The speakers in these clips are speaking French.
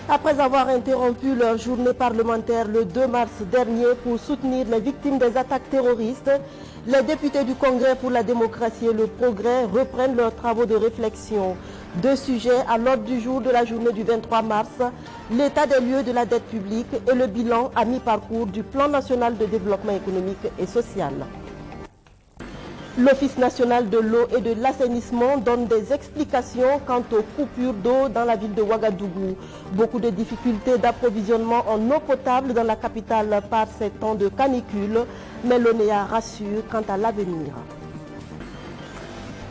Après avoir interrompu leur journée parlementaire le 2 mars dernier pour soutenir les victimes des attaques terroristes, les députés du Congrès pour la démocratie et le progrès reprennent leurs travaux de réflexion. Deux sujets à l'ordre du jour de la journée du 23 mars, l'état des lieux de la dette publique et le bilan à mi-parcours du plan national de développement économique et social. L'Office national de l'eau et de l'assainissement donne des explications quant aux coupures d'eau dans la ville de Ouagadougou. Beaucoup de difficultés d'approvisionnement en eau potable dans la capitale par ces temps de canicule, mais l'ONEA rassure quant à l'avenir.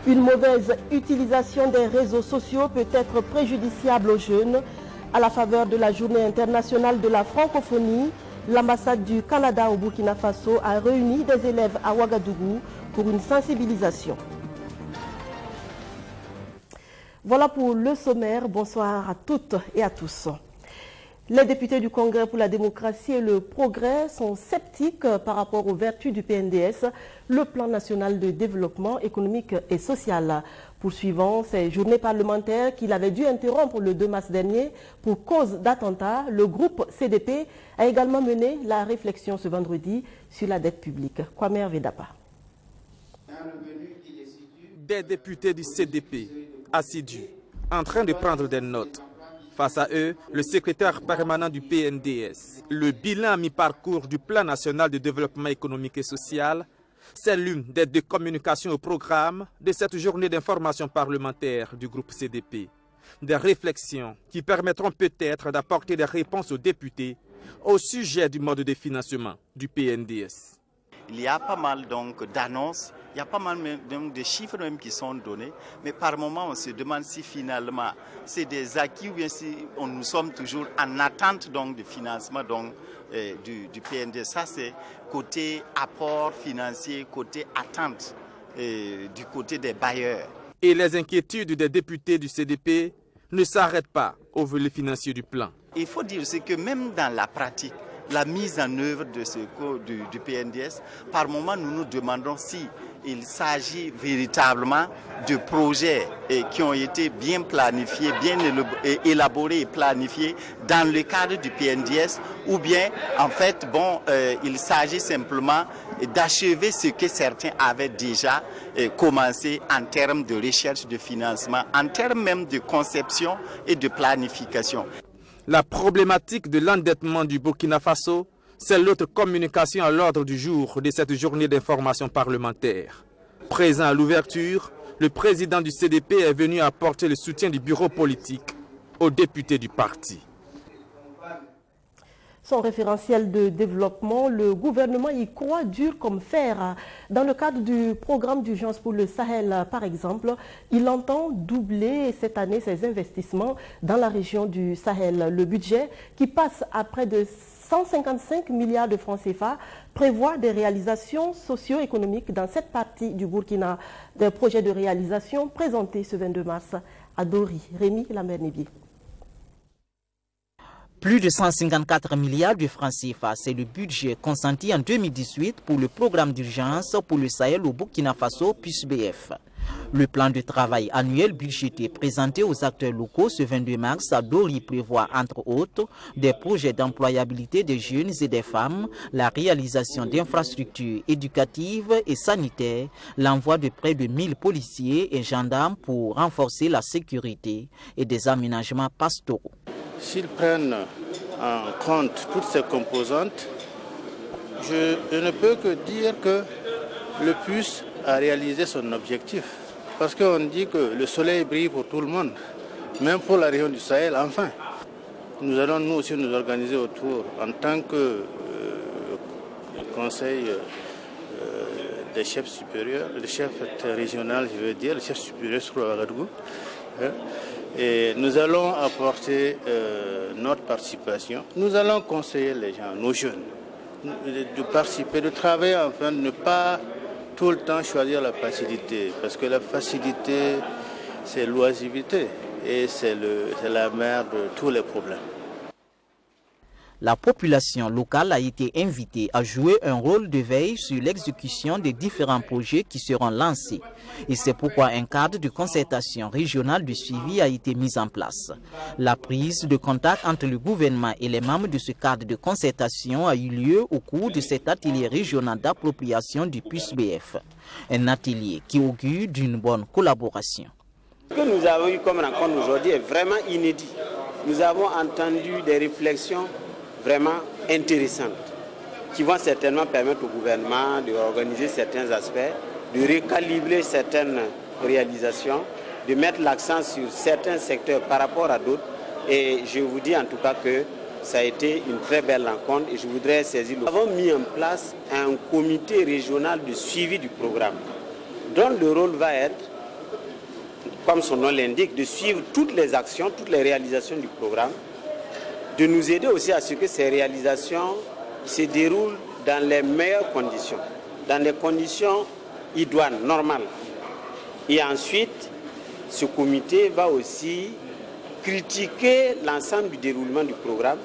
Une mauvaise utilisation des réseaux sociaux peut être préjudiciable aux jeunes. À la faveur de la Journée internationale de la francophonie, l'ambassade du Canada au Burkina Faso a réuni des élèves à Ouagadougou pour une sensibilisation. Voilà pour le sommaire. Bonsoir à toutes et à tous. Les députés du Congrès pour la démocratie et le progrès sont sceptiques par rapport aux vertus du PNDS, le plan national de développement économique et social. Poursuivant ces journées parlementaires qu'il avait dû interrompre le 2 mars dernier pour cause d'attentat, le groupe CDP a également mené la réflexion ce vendredi sur la dette publique. Kwamer Vedapa. Des députés du CDP, assidus, en train de prendre des notes. Face à eux, le secrétaire permanent du PNDS. Le bilan à mi-parcours du plan national de développement économique et social, c'est l'une des deux communications au programme de cette journée d'information parlementaire du groupe CDP. Des réflexions qui permettront peut-être d'apporter des réponses aux députés au sujet du mode de financement du PNDS. Il y a pas mal d'annonces, il y a pas mal de chiffres même qui sont donnés, mais par moment on se demande si finalement c'est des acquis ou bien si nous sommes toujours en attente du financement du PND. Ça c'est côté apport financier, côté attente du côté des bailleurs. Et les inquiétudes des députés du CDP ne s'arrêtent pas au volet financier du plan. Il faut dire aussi que même dans la pratique, la mise en œuvre de du PNDS, par moment nous nous demandons si il s'agit véritablement de projets qui ont été bien planifiés, bien élaborés et planifiés dans le cadre du PNDS, ou bien en fait il s'agit simplement d'achever ce que certains avaient déjà commencé en termes de recherche de financement, en termes même de conception et de planification. La problématique de l'endettement du Burkina Faso, c'est l'autre communication à l'ordre du jour de cette journée d'information parlementaire. Présent à l'ouverture, le président du CDP est venu apporter le soutien du bureau politique aux députés du parti. Son référentiel de développement, le gouvernement y croit dur comme fer. Dans le cadre du programme d'urgence pour le Sahel, par exemple, il entend doubler cette année ses investissements dans la région du Sahel. Le budget, qui passe à près de 155 milliards de francs CFA, prévoit des réalisations socio-économiques dans cette partie du Burkina, des projets de réalisation présentés ce 22 mars à Dori. Rémi Lambernébier. Plus de 154 milliards de francs CFA, c'est le budget consenti en 2018 pour le programme d'urgence pour le Sahel au Burkina Faso, PUSBF. Le plan de travail annuel budgété présenté aux acteurs locaux ce 22 mars à Dori prévoit entre autres des projets d'employabilité des jeunes et des femmes, la réalisation d'infrastructures éducatives et sanitaires, l'envoi de près de 1000 policiers et gendarmes pour renforcer la sécurité et des aménagements pastoraux. S'ils prennent en compte toutes ces composantes, je ne peux que dire que le PUS a réalisé son objectif. Parce qu'on dit que le soleil brille pour tout le monde, même pour la région du Sahel, enfin. Nous allons nous aussi nous organiser autour, en tant que conseil des chefs supérieurs, le chef régional, je veux dire, le chef supérieur sur Ouagadougou. Et nous allons apporter notre participation. Nous allons conseiller les gens, nos jeunes, de participer, de travailler afin de ne pas tout le temps choisir la facilité. Parce que la facilité, c'est l'oisiveté et c'est la mère de tous les problèmes. La population locale a été invitée à jouer un rôle de veille sur l'exécution des différents projets qui seront lancés. Et c'est pourquoi un cadre de concertation régionale de suivi a été mis en place. La prise de contact entre le gouvernement et les membres de ce cadre de concertation a eu lieu au cours de cet atelier régional d'appropriation du PUSBF. Un atelier qui augure d'une bonne collaboration. Ce que nous avons eu comme rencontre aujourd'hui est vraiment inédit. Nous avons entendu des réflexions vraiment intéressantes qui vont certainement permettre au gouvernement de organiser certains aspects, de recalibrer certaines réalisations, de mettre l'accent sur certains secteurs par rapport à d'autres. Et je vous dis en tout cas que ça a été une très belle rencontre et je voudrais saisir le... Nous avons mis en place un comité régional de suivi du programme dont le rôle va être, comme son nom l'indique, de suivre toutes les actions, toutes les réalisations du programme, de nous aider aussi à ce que ces réalisations se déroulent dans les meilleures conditions, dans des conditions idoines, normales. Et ensuite, ce comité va aussi critiquer l'ensemble du déroulement du programme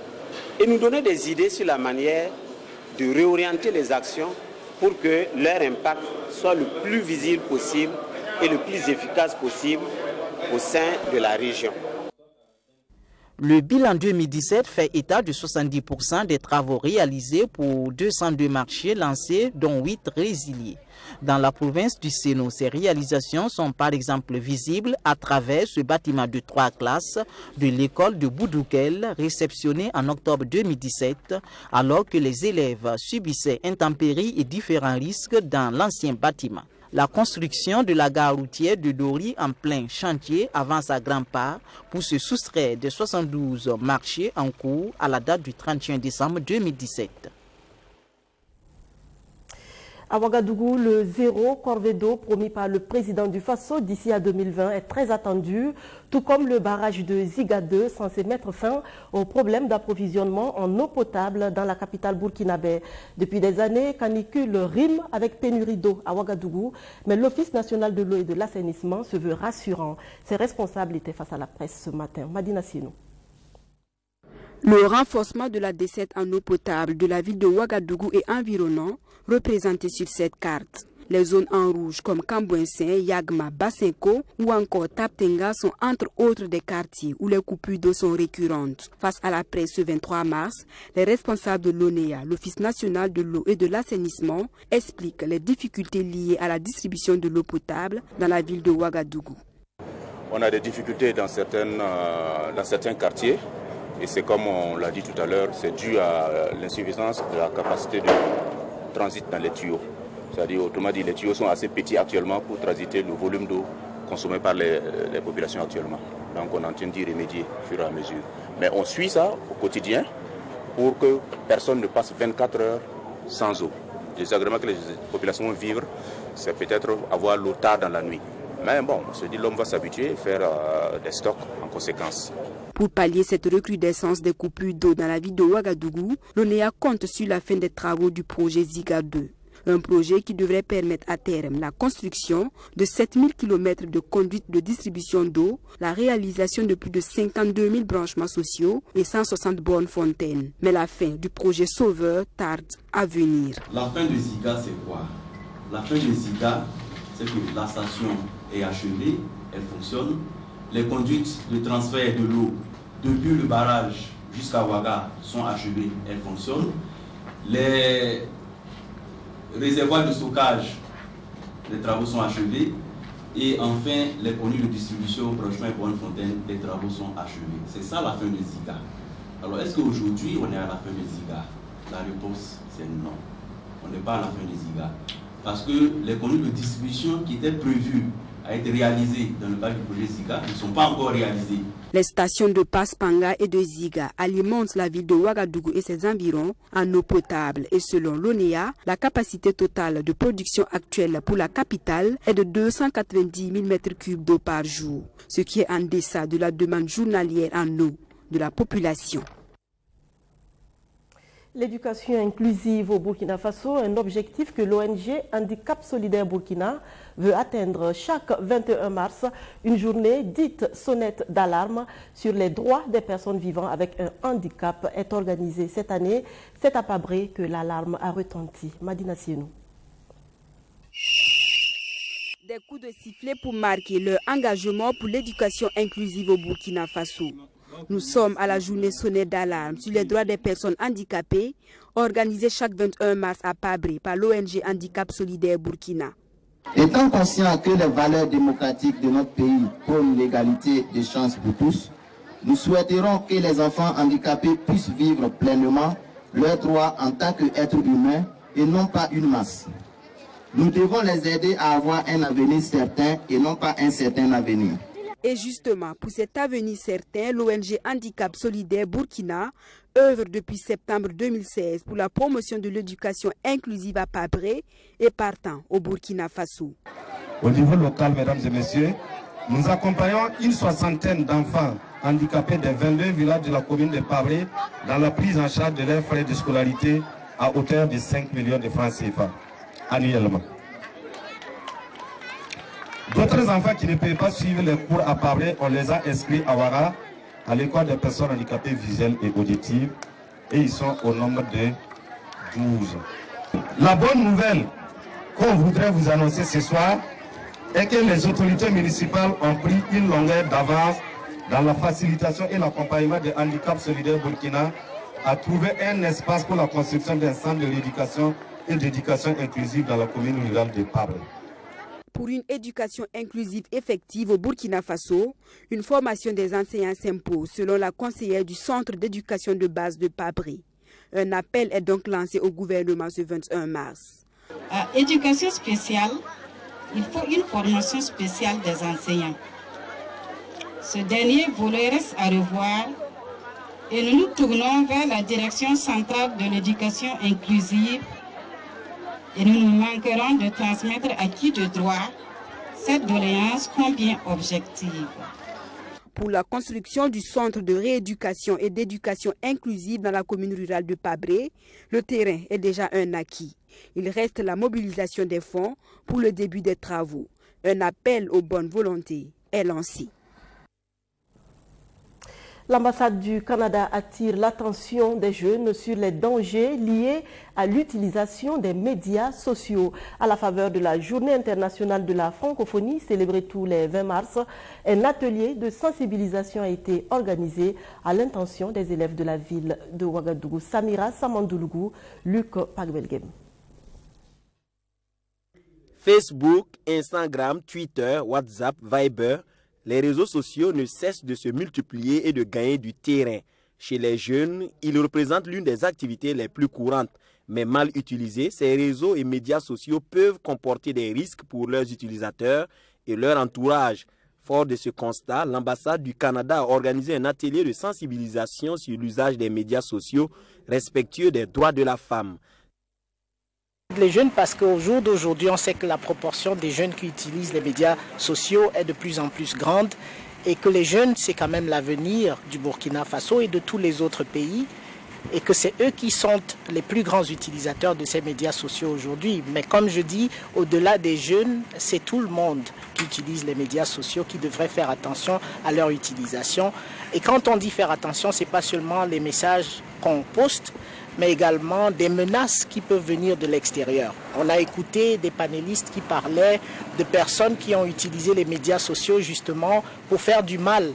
et nous donner des idées sur la manière de réorienter les actions pour que leur impact soit le plus visible possible et le plus efficace possible au sein de la région. Le bilan 2017 fait état de 70% des travaux réalisés pour 202 marchés lancés, dont 8 résiliés. Dans la province du Sénou, ces réalisations sont par exemple visibles à travers ce bâtiment de 3 classes de l'école de Boudoukel, réceptionné en octobre 2017, alors que les élèves subissaient intempéries et différents risques dans l'ancien bâtiment. La construction de la gare routière de Dori en plein chantier avance à grands pas pour se soustraire des 72 marchés en cours à la date du 31 décembre 2017. À Ouagadougou, le 0 corvée d'eau promis par le président du Faso d'ici à 2020 est très attendu, tout comme le barrage de Ziga 2 censé mettre fin au problème d'approvisionnement en eau potable dans la capitale burkinabé. Depuis des années, canicule rime avec pénurie d'eau à Ouagadougou, mais l'Office national de l'eau et de l'assainissement se veut rassurant. Ses responsables étaient face à la presse ce matin. Madina Sinou. Le renforcement de la desserte en eau potable de la ville de Ouagadougou et environnant représenté sur cette carte. Les zones en rouge comme Kambouensin, Yagma, Bassenko ou encore Taptenga sont entre autres des quartiers où les coupures d'eau sont récurrentes. Face à la presse ce 23 mars, les responsables de l'ONEA, l'Office national de l'eau et de l'assainissement, expliquent les difficultés liées à la distribution de l'eau potable dans la ville de Ouagadougou. On a des difficultés dans certains quartiers. Et c'est comme on l'a dit tout à l'heure, c'est dû à l'insuffisance de la capacité de transit dans les tuyaux. C'est-à-dire, autrement dit, les tuyaux sont assez petits actuellement pour transiter le volume d'eau consommé par les populations actuellement. Donc on est en train d'y remédier au fur et à mesure. Mais on suit ça au quotidien pour que personne ne passe 24 heures sans eau. Le désagrément que les populations vont vivre, c'est peut-être avoir l'eau tard dans la nuit. Mais bon, on se dit l'homme va s'habituer et faire des stocks en conséquence. Pour pallier cette recrudescence des coupures d'eau dans la ville de Ouagadougou, l'ONEA compte sur la fin des travaux du projet Ziga 2. Un projet qui devrait permettre à terme la construction de 7000 km de conduites de distribution d'eau, la réalisation de plus de 52 000 branchements sociaux et 160 bornes fontaines. Mais la fin du projet Sauveur tarde à venir. La fin de Ziga, c'est quoi? La fin de Ziga, c'est que la station est achevée, elle fonctionne. Les conduites de transfert de l'eau depuis le barrage jusqu'à Ouaga sont achevées, elles fonctionnent. Les réservoirs de stockage, les travaux sont achevés. Et enfin, les conduites de distribution, branchement et bornes fontaines, les travaux sont achevés. C'est ça la fin de Ziga. Alors, est-ce qu'aujourd'hui, on est à la fin de Ziga? La réponse, c'est non. On n'est pas à la fin de Ziga. Parce que les conduites de distribution qui étaient prévues à être réalisées dans le cadre du projet Ziga ne sont pas encore réalisées. Les stations de Paspanga et de Ziga alimentent la ville de Ouagadougou et ses environs en eau potable. Et selon l'ONEA, la capacité totale de production actuelle pour la capitale est de 290 000 m3 d'eau par jour, ce qui est en deçà de la demande journalière en eau de la population. L'éducation inclusive au Burkina Faso, un objectif que l'ONG Handicap Solidaire Burkina veut atteindre chaque 21 mars, une journée dite sonnette d'alarme sur les droits des personnes vivant avec un handicap est organisée cette année. C'est à Pabré que l'alarme a retenti. Madina Sienou. Des coups de sifflet pour marquer leur engagement pour l'éducation inclusive au Burkina Faso. Nous sommes à la journée sonnette d'alarme sur les droits des personnes handicapées, organisée chaque 21 mars à Pabré par l'ONG Handicap Solidaire Burkina. Étant conscient que les valeurs démocratiques de notre pays prônent l'égalité des chances pour tous, nous souhaiterons que les enfants handicapés puissent vivre pleinement leurs droits en tant qu'êtres humains et non pas une masse. Nous devons les aider à avoir un avenir certain et non pas un certain avenir. Et justement, pour cet avenir certain, l'ONG Handicap Solidaire Burkina œuvre depuis septembre 2016 pour la promotion de l'éducation inclusive à Pabré et partant au Burkina Faso. Au niveau local, mesdames et messieurs, nous accompagnons une soixantaine d'enfants handicapés des 22 villages de la commune de Pabré dans la prise en charge de leurs frais de scolarité à hauteur de 5 millions de francs CFA annuellement. D'autres enfants qui ne peuvent pas suivre les cours à Pabré, on les a inscrits à Ouara, à l'école des personnes handicapées visuelles et auditives, et ils sont au nombre de 12. La bonne nouvelle qu'on voudrait vous annoncer ce soir est que les autorités municipales ont pris une longueur d'avance dans la facilitation et l'accompagnement des handicaps solidaires Burkina à trouver un espace pour la construction d'un centre de l'éducation et d'éducation inclusive dans la commune rurale de Pabré. Pour une éducation inclusive effective au Burkina Faso, une formation des enseignants s'impose selon la conseillère du centre d'éducation de base de Pabré. Un appel est donc lancé au gouvernement ce 21 mars. À éducation spéciale, il faut une formation spéciale des enseignants. Ce dernier volet reste à revoir et nous nous tournons vers la direction centrale de l'éducation inclusive et nous nous manquerons de transmettre à qui de droit cette doléance combien objective. Pour la construction du centre de rééducation et d'éducation inclusive dans la commune rurale de Pabré, le terrain est déjà un acquis. Il reste la mobilisation des fonds pour le début des travaux. Un appel aux bonnes volontés est lancé. L'ambassade du Canada attire l'attention des jeunes sur les dangers liés à l'utilisation des médias sociaux. À la faveur de la Journée internationale de la francophonie, célébrée tous les 20 mars, un atelier de sensibilisation a été organisé à l'intention des élèves de la ville de Ouagadougou. Samira Samandoulougou, Luc Pagbelgem. Facebook, Instagram, Twitter, WhatsApp, Viber, les réseaux sociaux ne cessent de se multiplier et de gagner du terrain. Chez les jeunes, ils représentent l'une des activités les plus courantes. Mais mal utilisés, ces réseaux et médias sociaux peuvent comporter des risques pour leurs utilisateurs et leur entourage. Fort de ce constat, l'ambassade du Canada a organisé un atelier de sensibilisation sur l'usage des médias sociaux respectueux des droits de la femme. Les jeunes, parce qu'au jour d'aujourd'hui, on sait que la proportion des jeunes qui utilisent les médias sociaux est de plus en plus grande et que les jeunes, c'est quand même l'avenir du Burkina Faso et de tous les autres pays et que c'est eux qui sont les plus grands utilisateurs de ces médias sociaux aujourd'hui. Mais comme je dis, au-delà des jeunes, c'est tout le monde qui utilise les médias sociaux qui devrait faire attention à leur utilisation. Et quand on dit faire attention, ce n'est pas seulement les messages qu'on poste, mais également des menaces qui peuvent venir de l'extérieur. On a écouté des panélistes qui parlaient de personnes qui ont utilisé les médias sociaux justement pour faire du mal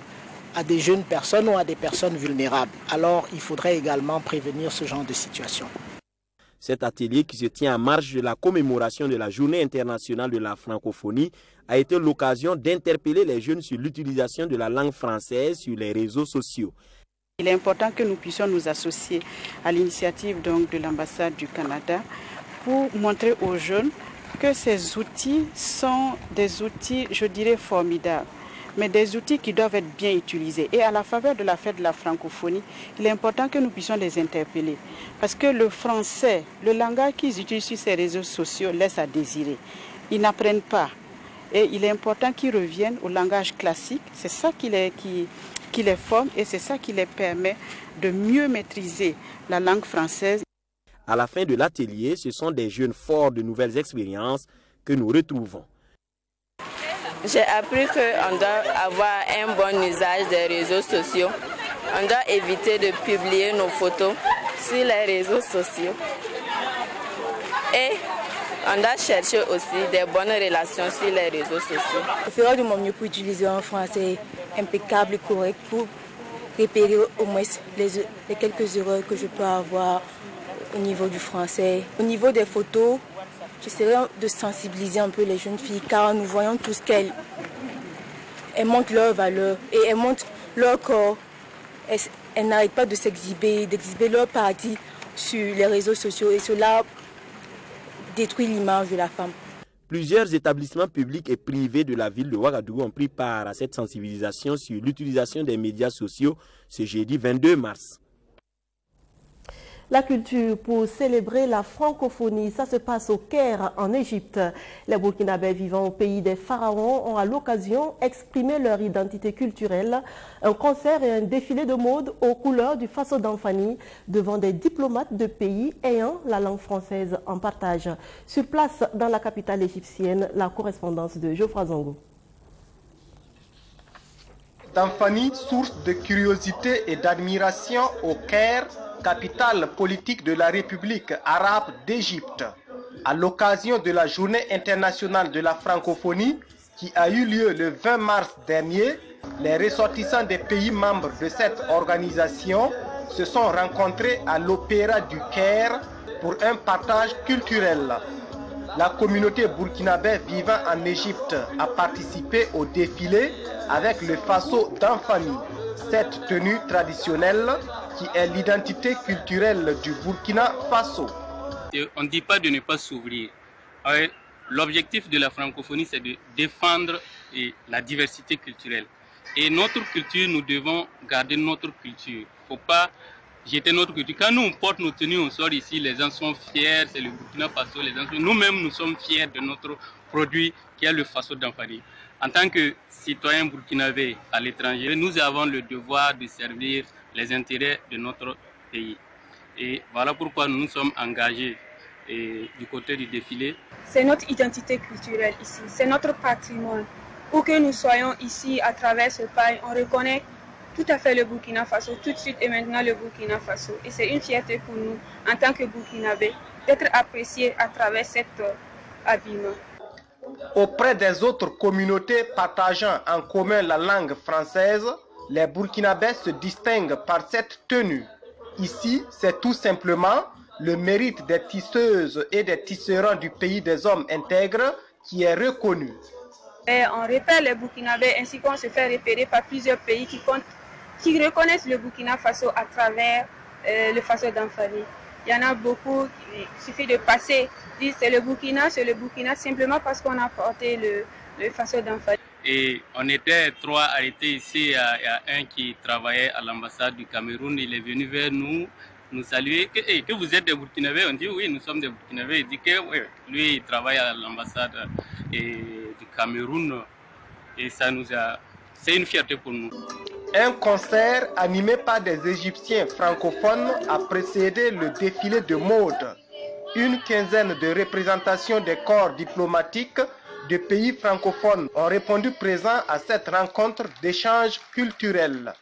à des jeunes personnes ou à des personnes vulnérables. Alors il faudrait également prévenir ce genre de situation. Cet atelier qui se tient en marge de la commémoration de la Journée internationale de la francophonie a été l'occasion d'interpeller les jeunes sur l'utilisation de la langue française sur les réseaux sociaux. Il est important que nous puissions nous associer à l'initiative de l'ambassade du Canada pour montrer aux jeunes que ces outils sont des outils, je dirais, formidables, mais des outils qui doivent être bien utilisés. Et à la faveur de la fête de la francophonie, il est important que nous puissions les interpeller. Parce que le français, le langage qu'ils utilisent sur ces réseaux sociaux laisse à désirer. Ils n'apprennent pas. Et il est important qu'ils reviennent au langage classique. C'est ça qui les forme et c'est ça qui les permet de mieux maîtriser la langue française. À la fin de l'atelier, ce sont des jeunes forts de nouvelles expériences que nous retrouvons. J'ai appris qu'on doit avoir un bon usage des réseaux sociaux. On doit éviter de publier nos photos sur les réseaux sociaux. Et on doit chercher aussi des bonnes relations sur les réseaux sociaux. Je ferai de mon mieux pour utiliser un français impeccable et correct pour repérer au moins les quelques erreurs que je peux avoir au niveau du français. Au niveau des photos, j'essaierai de sensibiliser un peu les jeunes filles car nous voyons tous qu'elles montrent leur valeur et elles montrent leur corps. Elles n'arrêtent pas de s'exhiber, d'exhiber leur partie sur les réseaux sociaux et cela détruit l'image de la femme. Plusieurs établissements publics et privés de la ville de Ouagadougou ont pris part à cette sensibilisation sur l'utilisation des médias sociaux ce jeudi 22 mars. La culture pour célébrer la francophonie, ça se passe au Caire, en Égypte. Les Burkinabés vivant au pays des pharaons ont à l'occasion exprimé leur identité culturelle. Un concert et un défilé de mode aux couleurs du Faso d'Anfani devant des diplomates de pays ayant la langue française en partage. Sur place, dans la capitale égyptienne, la correspondance de Geoffroy Zongo. D'Anfani, source de curiosité et d'admiration au Caire, capitale politique de la République arabe d'Égypte. À l'occasion de la Journée internationale de la francophonie qui a eu lieu le 20 mars dernier, les ressortissants des pays membres de cette organisation se sont rencontrés à l'Opéra du Caire pour un partage culturel. La communauté burkinabé vivant en Égypte a participé au défilé avec le Faso d'Anfani. Cette tenue traditionnelle qui est l'identité culturelle du Burkina Faso. On ne dit pas de ne pas s'ouvrir. L'objectif de la francophonie, c'est de défendre la diversité culturelle. Et notre culture, nous devons garder notre culture. Il ne faut pas jeter notre culture. Quand nous on porte nos tenues, on sort ici, les gens sont fiers, c'est le Burkina Faso. Nous-mêmes, nous sommes fiers de notre produit qui est le Faso d'Anfani. En tant que citoyens burkinabés à l'étranger, nous avons le devoir de servir les intérêts de notre pays. Et voilà pourquoi nous nous sommes engagés du côté du défilé. C'est notre identité culturelle ici, c'est notre patrimoine. Où que nous soyons ici à travers ce paille, on reconnaît tout à fait le Burkina Faso, tout de suite et maintenant le Burkina Faso. Et c'est une fierté pour nous, en tant que Burkinabés, d'être appréciés à travers cet habillement. Auprès des autres communautés partageant en commun la langue française, les Burkinabés se distinguent par cette tenue. Ici, c'est tout simplement le mérite des tisseuses et des tisserands du pays des hommes intègres qui est reconnu. Et on repère les Burkinabés ainsi qu'on se fait repérer par plusieurs pays qui reconnaissent le Burkina Faso à travers le Faso d'Anfani. Il y en a beaucoup, il suffit de passer, disent c'est le Burkina simplement parce qu'on a porté le Faso d'Anfani. Et on était 3 arrêtés ici, il y a un qui travaillait à l'ambassade du Cameroun, il est venu vers nous saluer, que vous êtes des Burkinabés, on dit oui, nous sommes des Burkinabés, il dit que oui, lui il travaille à l'ambassade du Cameroun et c'est une fierté pour nous. Un concert animé par des Égyptiens francophones a précédé le défilé de mode. Une quinzaine de représentations des corps diplomatiques de pays francophones ont répondu présents à cette rencontre d'échange culturel.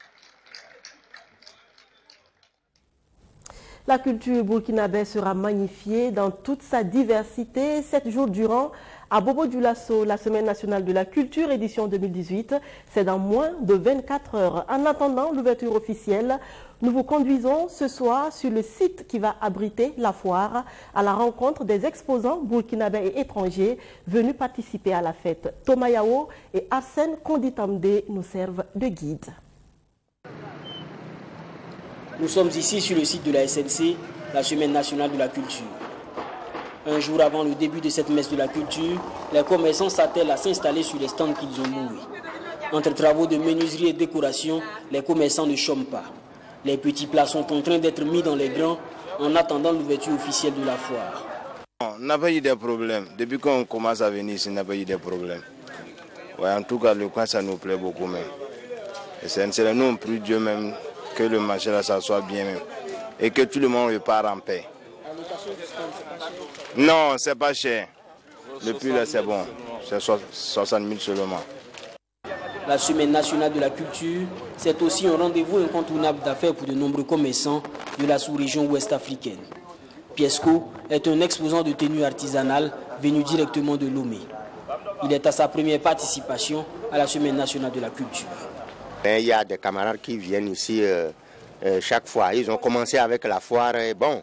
La culture burkinabé sera magnifiée dans toute sa diversité 7 jours durant à Bobo-Dioulasso, la Semaine nationale de la culture édition 2018. C'est dans moins de 24 heures. En attendant l'ouverture officielle, nous vous conduisons ce soir sur le site qui va abriter la foire à la rencontre des exposants burkinabés et étrangers venus participer à la fête. Thomas Yao et Arsène Konditamde nous servent de guide. Nous sommes ici sur le site de la SNC, la Semaine nationale de la culture. Un jour avant le début de cette messe de la culture, les commerçants s'attellent à s'installer sur les stands qu'ils ont loués. Entre travaux de menuiserie et décoration, les commerçants ne chôment pas. Les petits plats sont en train d'être mis dans les grands en attendant l'ouverture officielle de la foire. On n'a pas eu de problème. Depuis qu'on commence à venir ici, on n'a pas eu de problème. Ouais, en tout cas, le coin, ça nous plaît beaucoup même. Et c'est le nom plus Dieu même que le marché là, ça soit bien même. Et que tout le monde repart en paix. Non, c'est pas cher. Le pull, c'est bon. C'est 60 000 seulement. La Semaine nationale de la culture, c'est aussi un rendez-vous incontournable d'affaires pour de nombreux commerçants de la sous-région ouest-africaine. Piesco est un exposant de tenues artisanales venu directement de Lomé. Il est à sa première participation à la Semaine nationale de la culture. Il y a des camarades qui viennent ici chaque fois. Ils ont commencé avec la foire. Et bon,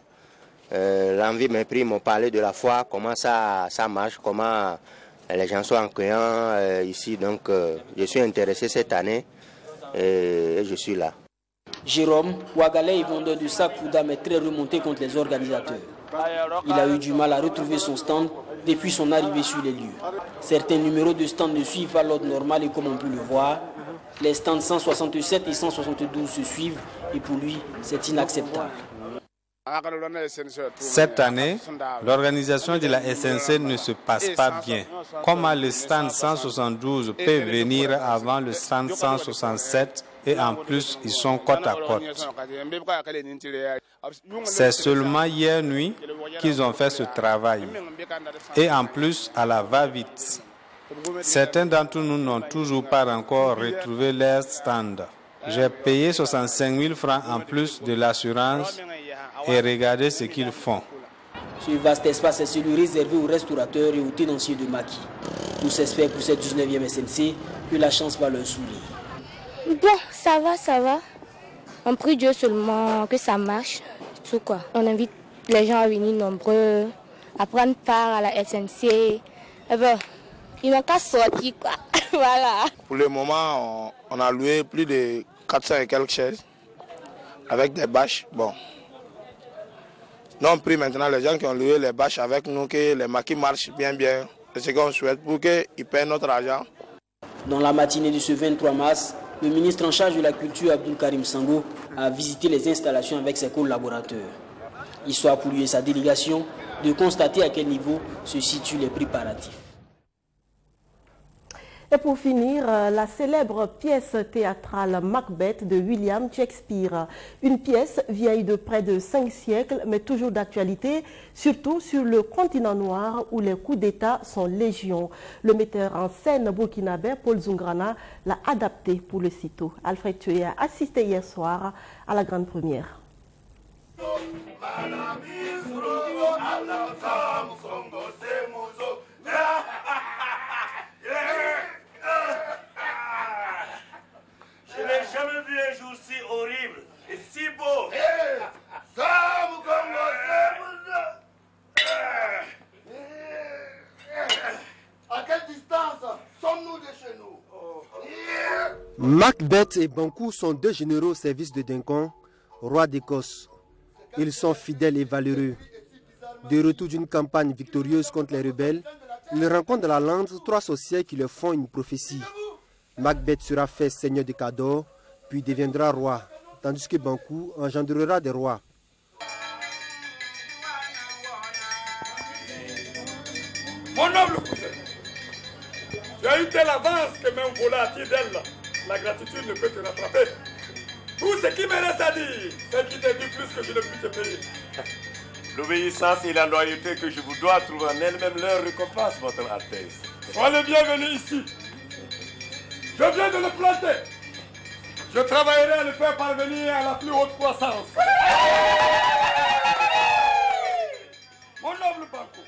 l'envie m'a pris, ils m'ont parlé de la foire, comment ça marche, comment les gens sont accueillants ici. Donc, je suis intéressé cette année et je suis là. Jérôme, Ouagalais et vendeur de sacs pour dames est très remonté contre les organisateurs. Il a eu du mal à retrouver son stand depuis son arrivée sur les lieux. Certains numéros de stand ne suivent pas l'ordre normal et comme on peut le voir, les stands 167 et 172 se suivent et pour lui, c'est inacceptable. Cette année, l'organisation de la SNC ne se passe pas bien. Comment le stand 172 peut venir avant le stand 167 et en plus ils sont côte à côte? C'est seulement hier nuit qu'ils ont fait ce travail. Et en plus à la va-vite. Certains d'entre nous n'ont toujours pas encore retrouvé leur stand. J'ai payé 65 000 francs en plus de l'assurance et regardez ce qu'ils font. Ce vaste espace est celui réservé aux restaurateurs et aux tenanciers de maquis. Tous espèrent pour cette 19e SNC que la chance va leur sourire. Bon, ça va. On prie Dieu seulement que ça marche. Tout quoi. On invite les gens à venir nombreux, à prendre part à la SNC. Et ben, ils n'ont qu'à sortir quoi. Voilà. Pour le moment, on a loué plus de 400 et quelques chaises avec des bâches. Bon. Nous on prie maintenant les gens qui ont loué les bâches avec nous que les maquis marchent bien. C'est ce qu'on souhaite pour qu'ils paient notre argent. Dans la matinée de ce 23 mars, le ministre en charge de la culture, Abdul Karim Sango, a visité les installations avec ses collaborateurs. Histoire pour lui et sa délégation de constater à quel niveau se situent les préparatifs. Et pour finir, la célèbre pièce théâtrale Macbeth de William Shakespeare. Une pièce vieille de près de 5 siècles, mais toujours d'actualité, surtout sur le continent noir où les coups d'État sont légion. Le metteur en scène burkinabé Paul Zungrana l'a adapté pour le sitôt. Alfred Thué a assisté hier soir à la grande première. Je n'ai jamais vu un jour si horrible et si beau. À quelle distance sommes-nous de chez nous? Macbeth et Banquo sont deux généraux au service de Duncan, roi d'Écosse. Ils sont fidèles et valeureux. De retour d'une campagne victorieuse contre les rebelles, ils rencontrent dans la lande 3 sorcières qui leur font une prophétie. Macbeth sera fait seigneur de Cador, puis deviendra roi, tandis que Banquo engendrera des rois. Mon noble cousin, tu as eu telle avance que même volatile d'elle, la gratitude ne peut te rattraper. Tout ce qui me reste à dire, c'est qui te dit plus que je ne puis te payer. L'obéissance et la loyauté que je vous dois trouvent en elle-même leur récompense, votre Altesse. Sois le bienvenu ici. Je viens de le planter. Je travaillerai à le faire parvenir à la plus haute croissance. Mon noble Banquo.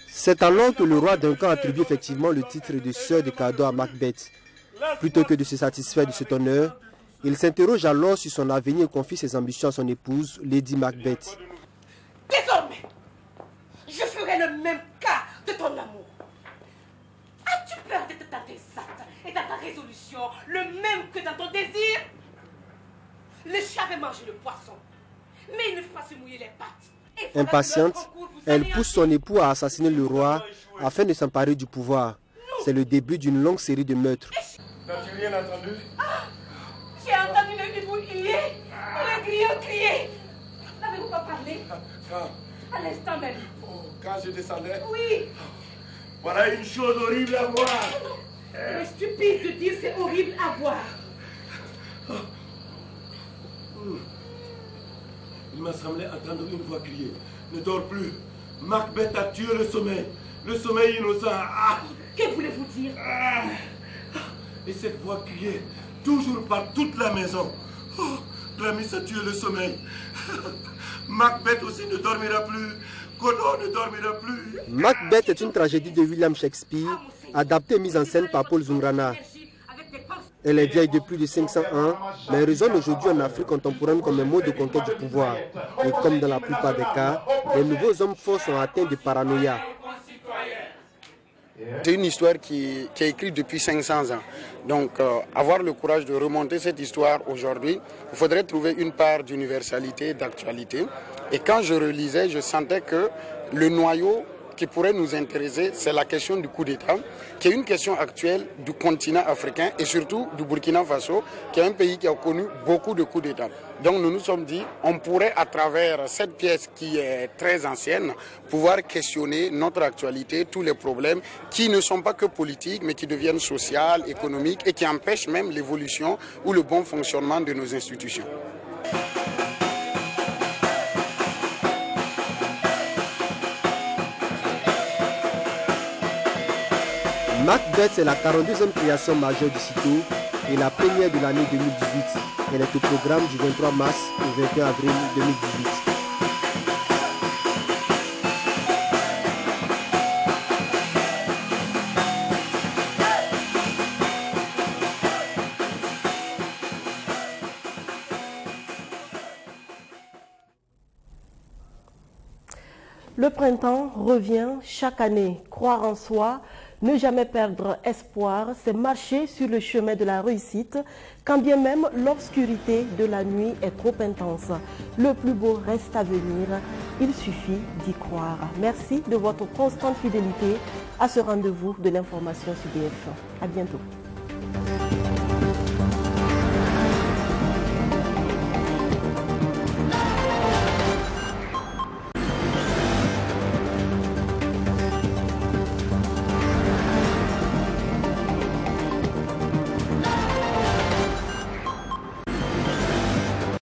C'est alors que le roi Duncan attribue effectivement le titre de sœur de Cador à Macbeth. Plutôt que de se satisfaire de cet honneur, il s'interroge alors sur son avenir et confie ses ambitions à son épouse, Lady Macbeth. Désormais, je ferai le même cas de ton amour. As-tu peur d'être dans tes actes et dans ta résolution le même que dans ton désir? Le chat avait mangé le poisson, mais il ne faut pas se mouiller les pattes. Impatiente, elle pousse son époux à assassiner le roi afin de s'emparer du pouvoir. C'est le début d'une longue série de meurtres. N'as-tu rien entendu? J'ai entendu le hibou crier, le griot crier. N'avez-vous pas parlé? À l'instant même. Quand je descendais? Oui. Voilà une chose horrible à voir. Il est stupide de dire c'est horrible à voir. Il m'a semblé entendre une voix crier. ne dort plus. Macbeth a tué le sommeil. Le sommeil innocent. Ah. Que voulez-vous dire? Et cette voix criait toujours par toute la maison. Oh, Glamis a tué le sommeil. Macbeth aussi ne dormira plus. Godot ne dormira plus. Macbeth est une tragédie de William Shakespeare, adaptée et mise en scène par Paul Zungrana. Elle est vieille de plus de 500 ans, mais résonne aujourd'hui en Afrique contemporaine comme un mode de conquête du pouvoir. Et comme dans la plupart des cas, les nouveaux hommes forts sont atteints de paranoïa. C'est une histoire qui est écrite depuis 500 ans. Donc, avoir le courage de remonter cette histoire aujourd'hui, il faudrait trouver une part d'universalité, d'actualité. Et quand je relisais, je sentais que le noyau qui pourrait nous intéresser, c'est la question du coup d'État, qui est une question actuelle du continent africain et surtout du Burkina Faso, qui est un pays qui a connu beaucoup de coups d'État. Donc nous nous sommes dit, on pourrait à travers cette pièce qui est très ancienne, pouvoir questionner notre actualité, tous les problèmes qui ne sont pas que politiques, mais qui deviennent sociaux, économiques et qui empêchent même l'évolution ou le bon fonctionnement de nos institutions. Macbeth, c'est la 42e création majeure du sitôt et la première de l'année 2018. Elle est au programme du 23 mars au 21 avril 2018. Le printemps revient chaque année. Croire en soi, ne jamais perdre espoir, c'est marcher sur le chemin de la réussite, quand bien même l'obscurité de la nuit est trop intense. Le plus beau reste à venir, il suffit d'y croire. Merci de votre constante fidélité à ce rendez-vous de l'information sur BF1. À bientôt.